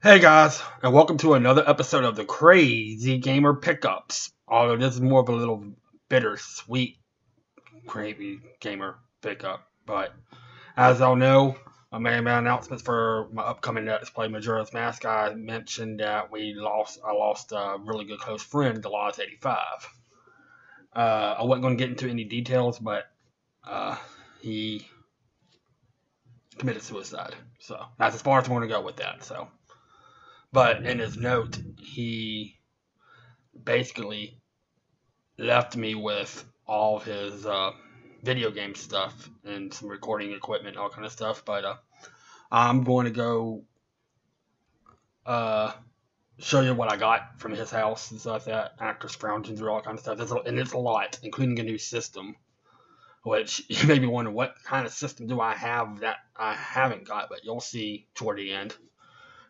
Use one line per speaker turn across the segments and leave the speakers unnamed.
Hey guys, and welcome to another episode of the Crazy Gamer Pickups. Although this is more of a little bittersweet Crazy Gamer Pickup. But as y'all know, I made my announcements for my upcoming Let's Play Majora's Mask. I mentioned that I lost a really good close friend, TheLoZ85. I wasn't going to get into any details, but he committed suicide. So that's as far as I'm going to go with that. But in his note, he basically left me with all of his video game stuff and some recording equipment, all kind of stuff. But I'm going to go uh, show you what I got from his house and stuff like that. Actors scrounging through all kind of stuff, and it's a lot, including a new system. Which you may be wondering, what kind of system do I have that I haven't got? But you'll see toward the end.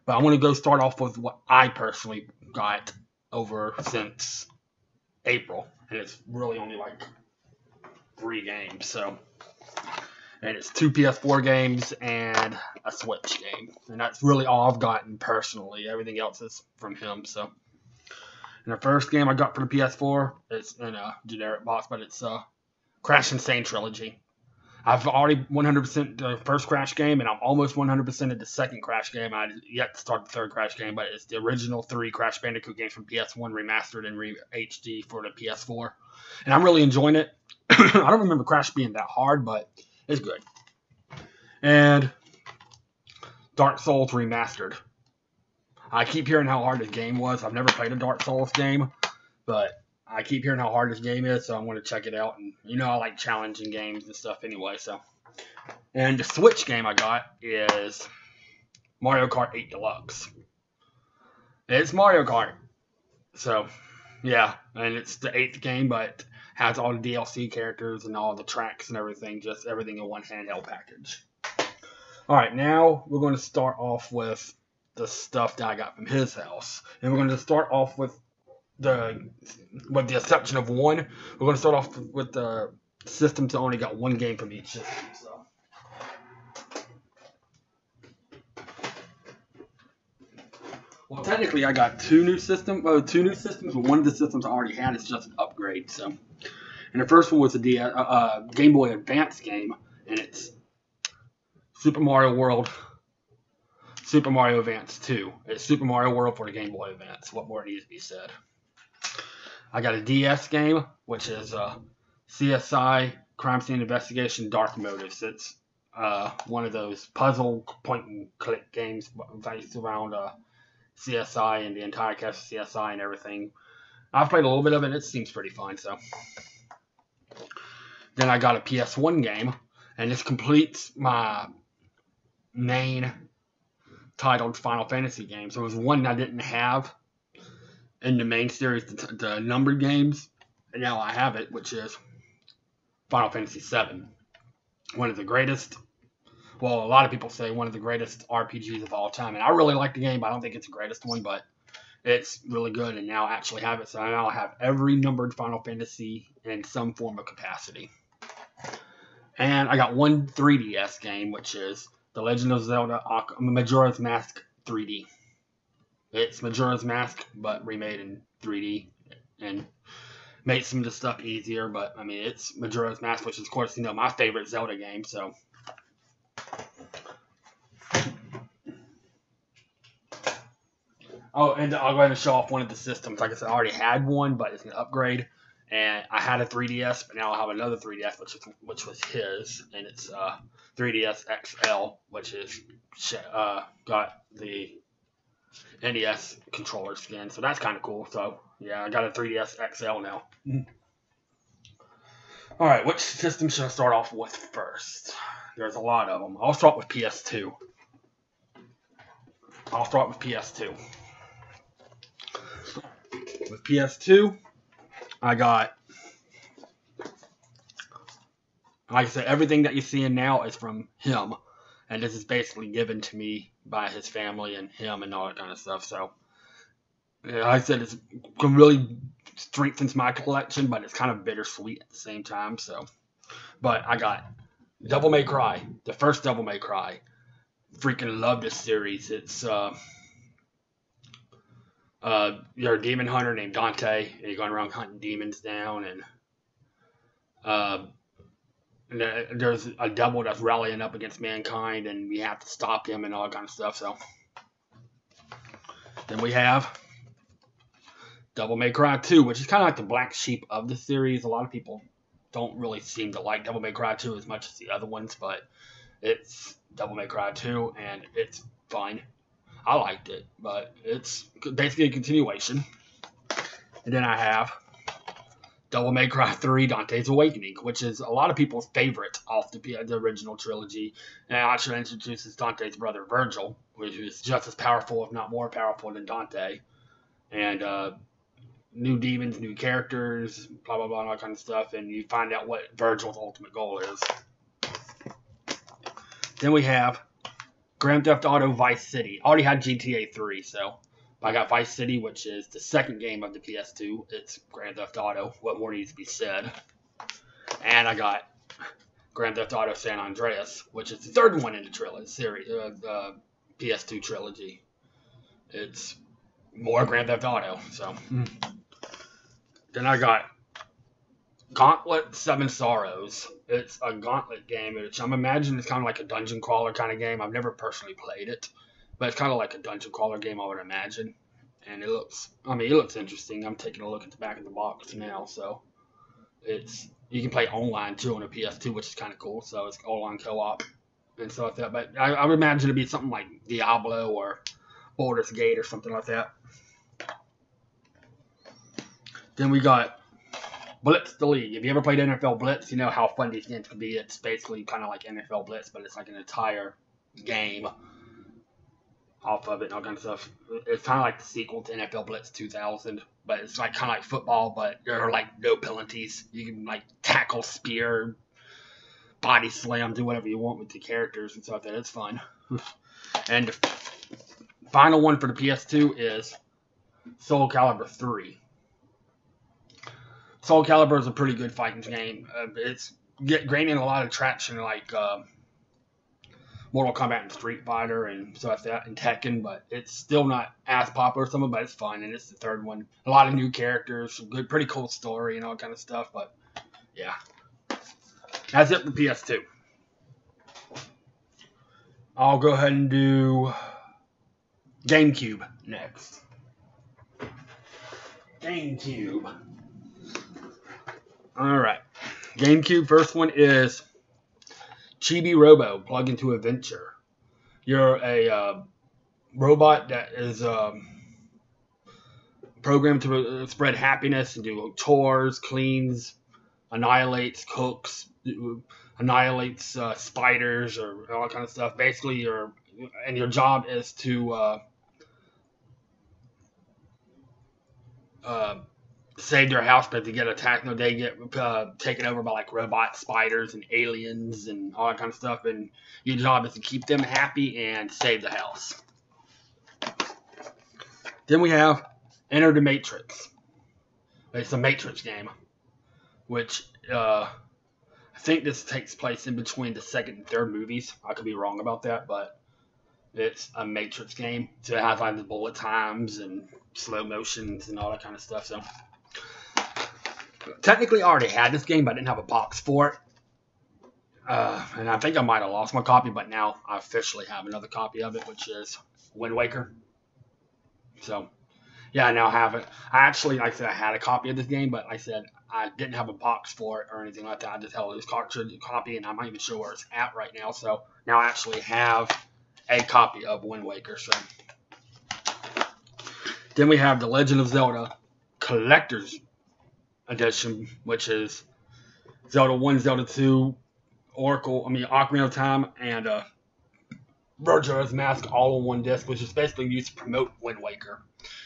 But I want to go start off with what I personally got over since April, and it's really only like 3 games. And it's 2 PS4 games and a Switch game, and that's really all I've gotten personally. Everything else is from him. So, and the first game I got for the PS4, it's in a generic box, but it's Crash Insane Trilogy. I've already 100% the first Crash game, and I'm almost 100% of the second Crash game. I yet to start the third Crash game, but it's the original 3 Crash Bandicoot games from PS1 remastered and HD for the PS4. And I'm really enjoying it. I don't remember Crash being that hard, but it's good. And Dark Souls Remastered. I keep hearing how hard this game was. I've never played a Dark Souls game, but I keep hearing how hard this game is, so I'm going to check it out. And I like challenging games and stuff anyway. And the Switch game I got is Mario Kart 8 Deluxe. It's Mario Kart, so yeah, and it's the 8th game, but has all the DLC characters and all the tracks and everything, just everything in one handheld package. All right, now we're going to start off with the stuff that I got from his house, and we're going to start off with with the exception of one, we're going to start off with the systems that only got 1 game from each system. So, well, technically, I got 2 new systems. But one of the systems I already had is just an upgrade. So, and the first one was a Game Boy Advance game, and it's Super Mario World, Super Mario Advance 2. It's Super Mario World for the Game Boy Advance. What more needs to be said? I got a DS game, which is CSI Crime Scene Investigation Dark Motives. It's one of those puzzle point and click games based around CSI and the entire cast of CSI and everything. I've played a little bit of it, and it seems pretty fun. So then I got a PS1 game, and this completes my main titled Final Fantasy game. So it was one I didn't have in the main series, the numbered games, and now I have it, which is Final Fantasy VII. One of the greatest, well, a lot of people say one of the greatest RPGs of all time, and I really like the game. I don't think it's the greatest one, but it's really good, and now I actually have it, so now I have every numbered Final Fantasy in some form of capacity. And I got one 3DS game, which is The Legend of Zelda Majora's Mask 3D. It's Majora's Mask, but remade in 3D and made some of the stuff easier. But I mean, it's Majora's Mask, which is, of course, my favorite Zelda game. So, oh, and I'll go ahead and show off one of the systems. Like I said, I already had one, but it's an upgrade. And I had a 3DS, but now I have another 3DS, which was his, and it's 3DS XL, which is got the NES controller skin, so that's kind of cool. So yeah, I got a 3DS XL now. All right, which system should I start off with first? There's a lot of them. I'll start with PS2. With PS2, I got, like I said, everything that you're seeing now is from him. And this is basically given to me by his family and him and all that kind of stuff. So, like I said, it really strengthens my collection, but it's kind of bittersweet at the same time. So, but I got Devil May Cry, the first Devil May Cry. Freaking love this series. It's You're a demon hunter named Dante, and you're going around hunting demons down, uh, and there's a devil that's rallying up against mankind, and we have to stop him and all that kind of stuff. So then we have Devil May Cry 2, which is kind of like the black sheep of the series. A lot of people don't really seem to like Devil May Cry 2 as much as the other ones, but it's Devil May Cry 2, and it's fine. I liked it, but it's basically a continuation. And then I have Devil May Cry 3 Dante's Awakening, which is a lot of people's favorite off the original trilogy. And it actually introduces Dante's brother Virgil, which is just as powerful, if not more powerful, than Dante. And new demons, new characters, blah, blah, blah, and all that kind of stuff. And you find out what Virgil's ultimate goal is. Then we have Grand Theft Auto Vice City. I already had GTA 3, so I got Vice City, which is the second game of the PS2. It's Grand Theft Auto. What more needs to be said? And I got Grand Theft Auto San Andreas, which is the third one in the trilogy series, the PS2 trilogy. It's more Grand Theft Auto. So then I got Gauntlet 7 Sorrows. It's a Gauntlet game, which I'm imagining it's kind of like a dungeon crawler kind of game. I've never personally played it, but it's kind of like a dungeon crawler game, I would imagine. And it looks interesting. I'm taking a look at the back of the box now, so you can play online too on a PS2, which is kind of cool. So it's online co-op and stuff like that. But I would imagine it'd be something like Diablo or Baldur's Gate or something like that. Then we got Blitz the League. If you ever played NFL Blitz, you know how fun these games can be. It's basically kind of like NFL Blitz, but it's like an entire game off of it and all kinds of stuff. It's kind of like the sequel to NFL Blitz 2000, but it's like kind of like football, but there are like no penalties. You can like tackle, spear, body slam, do whatever you want with the characters and stuff like that. It's fun. And the final one for the PS2 is Soul Calibur 3. Soul Calibur is a pretty good fighting game. It's gaining a lot of traction like Mortal Kombat and Street Fighter and stuff like that and Tekken, but it's still not as popular as some of them, but it's fun, and it's the third one. A lot of new characters, some good, pretty cool story and all kind of stuff, but yeah. That's it for PS2. I'll go ahead and do GameCube next. GameCube. Alright. GameCube, first one is Chibi Robo, Plug into Adventure. You're a robot that is programmed to spread happiness and do chores, cleans, annihilates, cooks, annihilates spiders or all that kind of stuff. Basically, your job is to save their house, but they get attacked. No, they get taken over by like robot spiders and aliens and all that kind of stuff. And your job is to keep them happy and save the house. Then we have Enter the Matrix. It's a Matrix game, which I think this takes place in between the second and third movies. I could be wrong about that, but it's a Matrix game. So it has like the bullet times and slow motions and all that kind of stuff. So technically I already had this game, but I didn't have a box for it. And I think I might have lost my copy, but now I officially have another copy of it, which is Wind Waker. So yeah, I now have it. I actually, like I said, I had a copy of this game, but like I said, I didn't have a box for it or anything like that. I just held this copy, and I'm not even sure where it's at right now. So now I actually have a copy of Wind Waker. So then we have The Legend of Zelda Collector's Edition, which is Zelda 1, Zelda 2, Ocarina of Time, and Majora's Mask all in one disc, which is basically used to promote Wind Waker.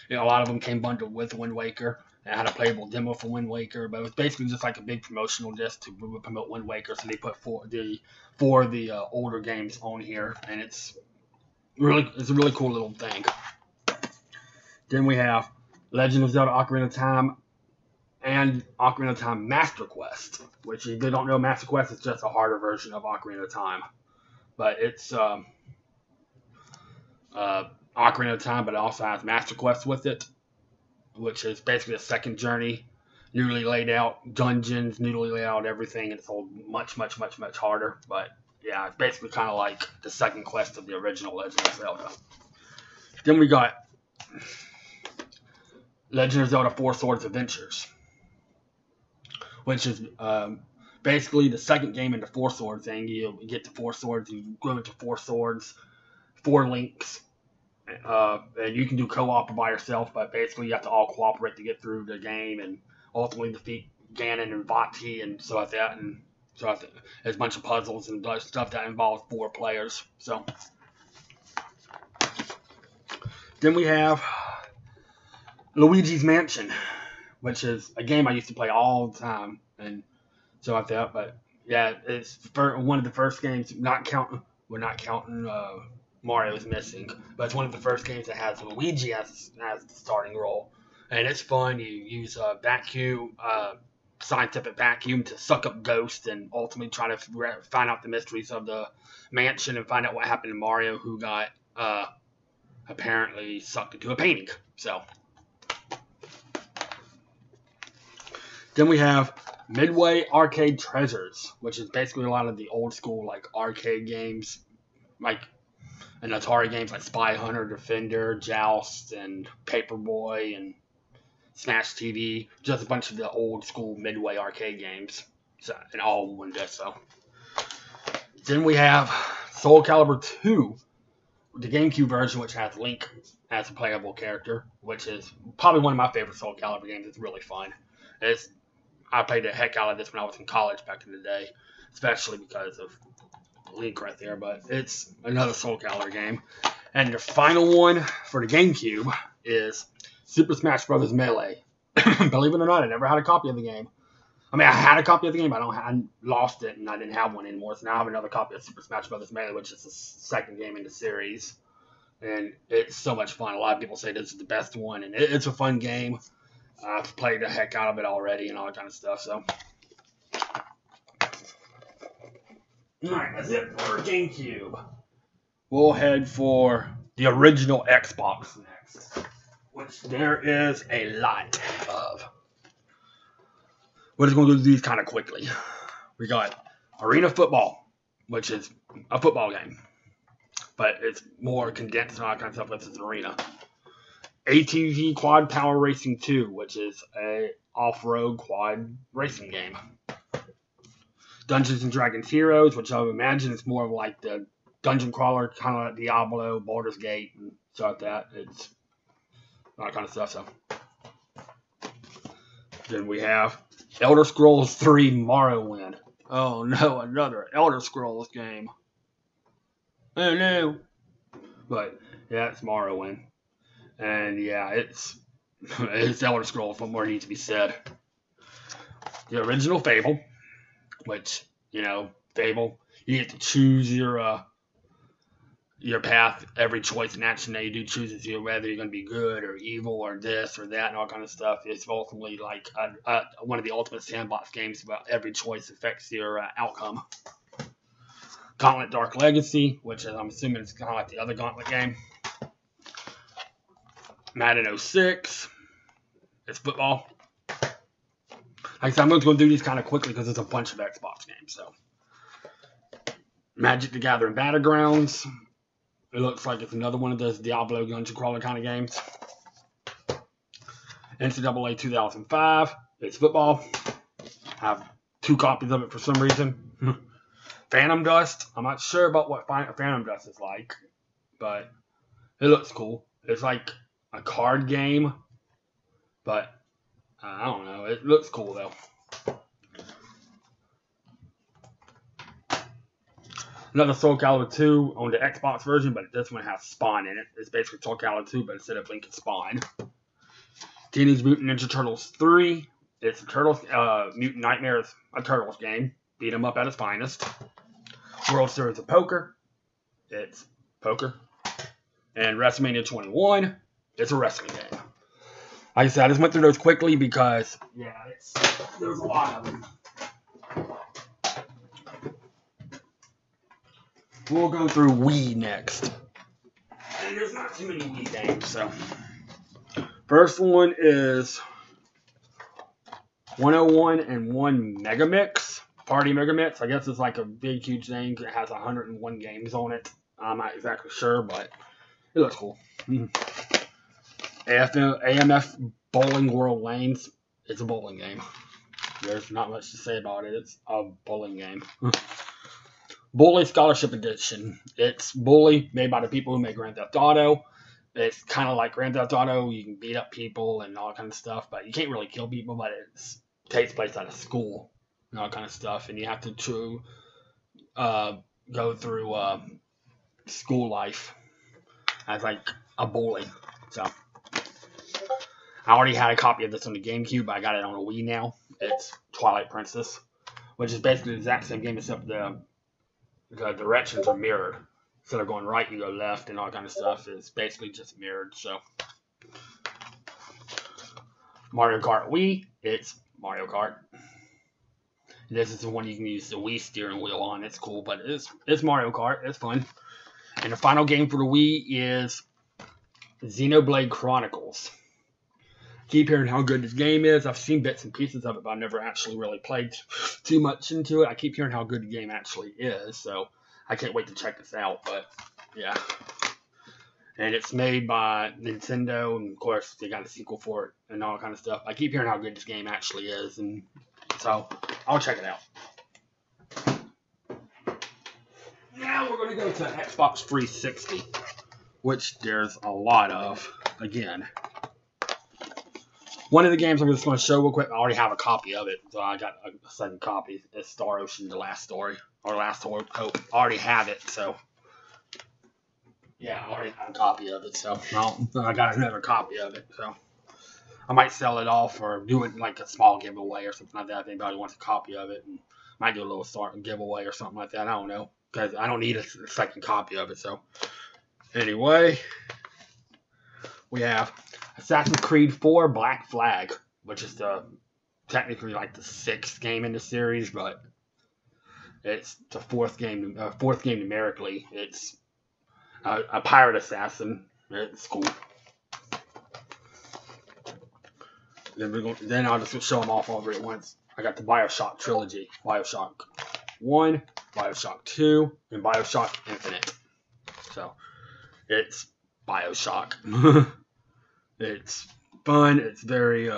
You know, a lot of them came bundled with Wind Waker. And had a playable demo for Wind Waker, but it was basically just like a big promotional disc to promote Wind Waker. So they put four of the older games on here, and it's a really cool little thing. Then we have Legend of Zelda: Ocarina of Time and Ocarina of Time Master Quest, which if you don't know, Master Quest is just a harder version of Ocarina of Time, but it's Ocarina of Time, but it also has Master Quest with it. which is basically a second journey, newly laid out dungeons, newly laid out everything, and it's all much, much, much, much harder. But yeah, it's basically kind of like the second quest of the original Legend of Zelda. Then we got Legend of Zelda Four Swords Adventures, which is basically the second game in the Four Swords thing. You get the Four Swords, you grow into Four Swords, 4 links, and you can do co-op or by yourself, but basically you have to all cooperate to get through the game and ultimately defeat Ganon and Vati and stuff like that. And so there's a bunch of puzzles and stuff that involves 4 players. So then we have Luigi's Mansion, which is a game I used to play all the time and so like that. But yeah, it's one of the first games, we're not counting Mario's missing, but it's one of the first games that has Luigi as the starting role, and it's fun. You use a vacuum, scientific vacuum, to suck up ghosts and ultimately try to find out the mysteries of the mansion and find out what happened to Mario, who got apparently sucked into a painting. So then we have Midway Arcade Treasures, which is basically a lot of the old school like arcade games, like and Atari games like Spy Hunter, Defender, Joust, and Paperboy, and Smash TV. Just a bunch of the old school Midway arcade games, so, and all one disc. So then we have Soul Calibur 2, the GameCube version, which has Link as a playable character, which is probably one of my favorite Soul Calibur games. It's really fun. I played the heck out of this when I was in college back in the day, especially because of Link right there. But it's another Soul Calibur game. And the final one for the GameCube is Super Smash Bros. Melee. Believe it or not, I never had a copy of the game. I mean, I had a copy of the game, but I lost it, and I didn't have one anymore. So now I have another copy of Super Smash Bros. Melee, which is the second game in the series. And it's so much fun. A lot of people say this is the best one, and it's a fun game. I've played the heck out of it already and all that kind of stuff. So, alright, that's it for GameCube. We'll head for the original Xbox next, which there is a lot of. We're just going to do these kind of quickly. We got Arena Football, which is a football game, but it's more condensed and all that kind of stuff. This is an arena. ATV Quad Power Racing 2, which is a off-road quad racing game. Dungeons and Dragons Heroes, which I would imagine is more of like the dungeon crawler, kind of like Diablo, Baldur's Gate, and stuff like that. It's all that kind of stuff. So then we have Elder Scrolls 3 Morrowind. Oh no, another Elder Scrolls game. Oh no. But yeah, it's Morrowind. And yeah, it's Elder Scrolls. What more needs to be said? The original Fable, which, Fable, you get to choose your path. Every choice and action that you do chooses whether you're going to be good or evil or this or that and all kind of stuff. It's ultimately like one of the ultimate sandbox games about every choice affects your outcome. Gauntlet Dark Legacy, which is, I'm assuming it's kind of like the other Gauntlet game. Madden 06. It's football. Like I said, I'm going to do these kind of quickly because there's a bunch of Xbox games. So, Magic the Gathering Battlegrounds. It looks like it's another one of those Diablo dungeon crawler kind of games. NCAA 2005. It's football. I have 2 copies of it for some reason. Phantom Dust. I'm not sure about what Phantom Dust is like, but it looks cool. It's like a card game, but I don't know. It looks cool though. Another Soul Calibur 2 on the Xbox version, but this one has Spawn in it. It's basically Soul Calibur 2, but instead of Link, it's Spawn. Teenage Mutant Ninja Turtles 3. It's a Turtles, Mutant Nightmares, a Turtles game. Beat 'em up at its finest. World Series of Poker. It's poker. And WrestleMania 21. It's a wrestling game. Like I said, I just went through those quickly because, there's a lot of them. We'll go through Wii next. And there's not too many Wii games, so. First one is 101 and 1 Megamix. Party Megamix. I guess it's like a big, huge thing. It has 101 games on it. I'm not exactly sure, but it looks cool. AMF Bowling World Lanes. It's a bowling game. There's not much to say about it. It's a bowling game. Bully Scholarship Edition. It's Bully, made by the people who made Grand Theft Auto. It's kind of like Grand Theft Auto. You can beat up people and all that kind of stuff, but you can't really kill people. But it takes place at a school and all that kind of stuff, and you have to go through school life as like a bully. So I already had a copy of this on the GameCube, but I got it on a Wii now. It's Twilight Princess, which is basically the exact same game except the directions are mirrored. Instead of going right, you go left and all kind of stuff. It's basically just mirrored. So Mario Kart Wii, it's Mario Kart. This is the one you can use the Wii steering wheel on. It's cool, but it's Mario Kart. It's fun. And the final game for the Wii is Xenoblade Chronicles. Keep hearing how good this game is. I've seen bits and pieces of it, but I've never actually really played too much into it. I keep hearing how good the game actually is, so I can't wait to check this out. But yeah, and it's made by Nintendo, and of course they got a sequel for it and all that kind of stuff. I keep hearing how good this game actually is, and so I'll check it out. Now we're going to go to Xbox 360, which there's a lot of. Again, one of the games I'm just going to show real quick, I already have a copy of it, so I got a second copy. It's Star Ocean: The Last Story, or Last Hope. I already have it, so yeah, I already have a copy of it, so I got another copy of it, so I might sell it off or do it like a small giveaway or something like that if anybody wants a copy of it, and might do a little giveaway or something like that. I don't know, because I don't need a second copy of it. So anyway, we have Assassin's Creed 4 Black Flag, which is technically like the 6th game in the series, but it's the fourth game numerically. It's a pirate assassin. It's cool. Then I'll just show them off over at once. I got the BioShock trilogy: BioShock 1, BioShock 2, and BioShock Infinite. So it's BioShock. It's fun. It's very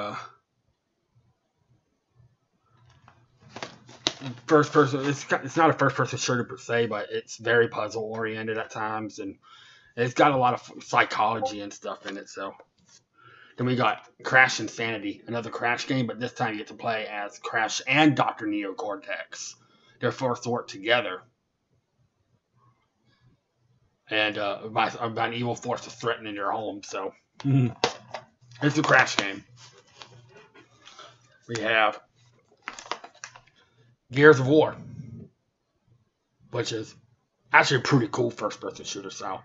first person. It's not a first person shooter per se, but it's very puzzle oriented at times, and it's got a lot of psychology and stuff in it. So then we got Crash Insanity, another Crash game, but this time you get to play as Crash and Dr. Neo Cortex. They're forced to work together, and by an evil force is threatening their home. So it's a Crash game. We have Gears of War, which is actually a pretty cool first-person shooter. So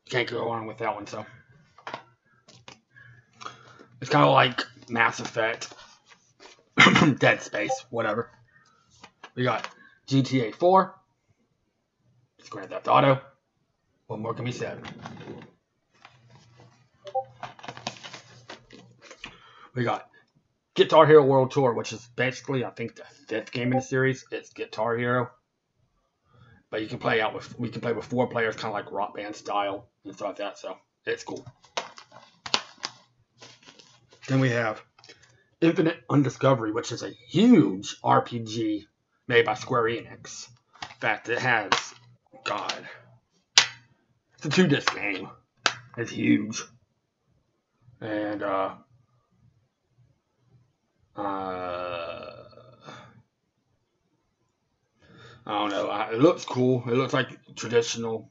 can't go wrong with that one. So it's kind of like Mass Effect, Dead Space, whatever. We got GTA 4. It's Grand Theft Auto. What more can be said? We got Guitar Hero World Tour, which is basically, I think, the 5th game in the series. It's Guitar Hero. But we can play with 4 players, kind of like Rock Band style and stuff like that. So it's cool. Then we have Infinite Undiscovery, which is a huge RPG made by Square Enix. In fact, it has, God, it's a 2-disc game. It's huge. And, I don't know. It looks cool. It looks like traditional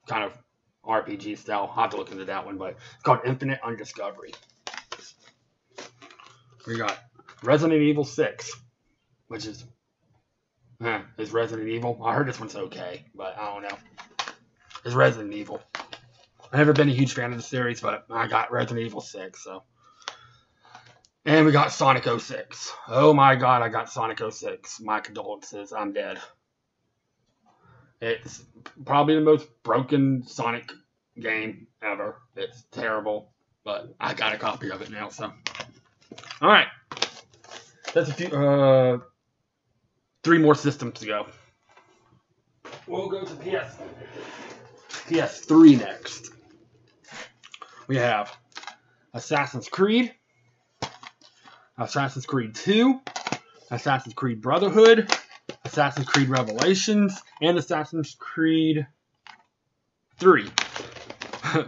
kind of RPG style. I'll have to look into that one, but it's called Infinite Undiscovery. We got Resident Evil 6, which is Resident Evil. I heard this one's okay, but I don't know. It's Resident Evil. I've never been a huge fan of the series, but I got Resident Evil 6, so. And we got Sonic 06. Oh my God, I got Sonic 06. My condolences, I'm dead. It's probably the most broken Sonic game ever. It's terrible. but I got a copy of it now. So, all right, that's a few 3 more systems to go. We'll go to PS3 next. We have Assassin's Creed, Assassin's Creed 2, Assassin's Creed Brotherhood, Assassin's Creed Revelations, and Assassin's Creed 3.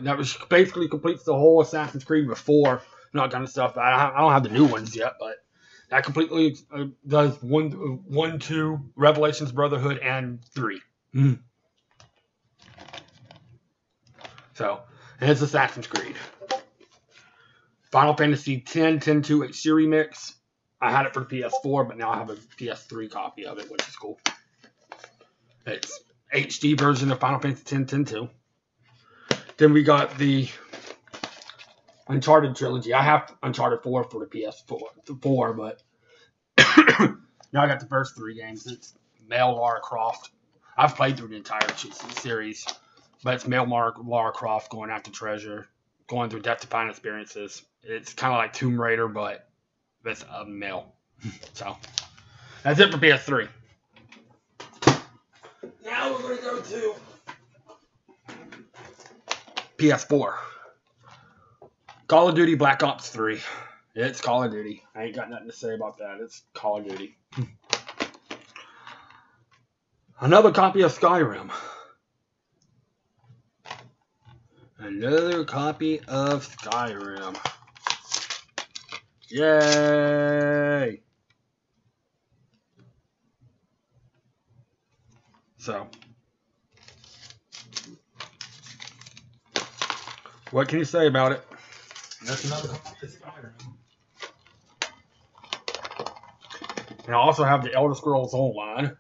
That was basically completes the whole Assassin's Creed before, and all kind of stuff. I don't have the new ones yet, but that completely does 1, 2, Revelations, Brotherhood, and 3. So, and it's Assassin's Creed. Final Fantasy X, 10-2 HD Remix. I had it for the PS4, but now I have a PS3 copy of it, which is cool. It's HD version of Final Fantasy X, 10-2. Then we got the Uncharted trilogy. I have Uncharted 4 for the PS4, but now I got the first 3 games. It's male Lara Croft. I've played through the entire series, but it's male Lara Croft going after treasure, going through death-defying experiences. It's kind of like Tomb Raider, but with a male. So that's it for PS3. Now we're going to go to PS4. Call of Duty Black Ops 3. It's Call of Duty. I ain't got nothing to say about that. It's Call of Duty. Another copy of Skyrim. Another copy of Skyrim. Yay! So, what can you say about it? That's another copy of Skyrim. And I also have the Elder Scrolls Online.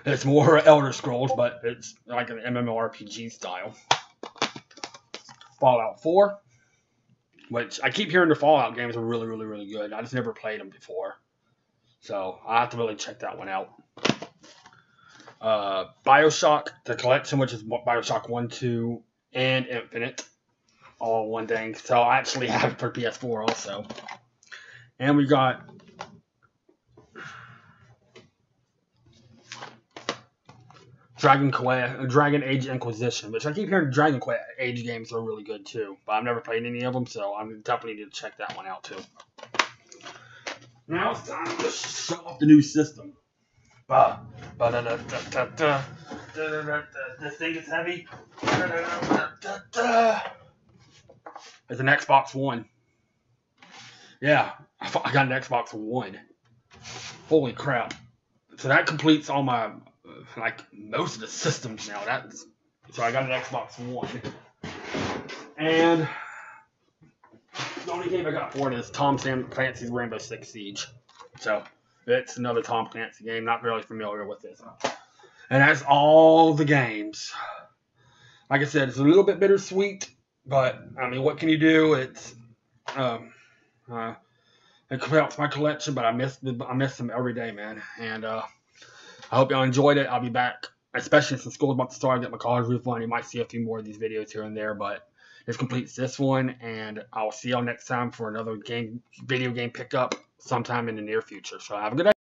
It's more Elder Scrolls, but it's like an MMORPG style. Fallout 4, which I keep hearing the Fallout games are really, really, really good. I just never played them before. So I have to really check that one out. Bioshock, the collection, which is Bioshock 1, 2, and Infinite. All one thing. So I actually have it for PS4 also. And we got Dragon Age Inquisition, which I keep hearing Dragon Age games are really good too, but I've never played any of them, so I'm definitely need to check that one out too. Now it's time to show off the new system. This thing is heavy. It's an Xbox One. Yeah, I got an Xbox One. Holy crap. So that completes all my, like, most of the systems now. So I got an Xbox One. And the only game I got for it is Tom Clancy's Rainbow Six Siege. So it's another Tom Clancy game. Not really familiar with this. And that's all the games. Like I said, it's a little bit bittersweet, but I mean, what can you do? It completes my collection, but I miss them every day, man. And I hope y'all enjoyed it. I'll be back, especially since school's about to start. I get my college refund. You might see a few more of these videos here and there, but this completes this one, and I'll see y'all next time for another video game pickup sometime in the near future. So have a good day.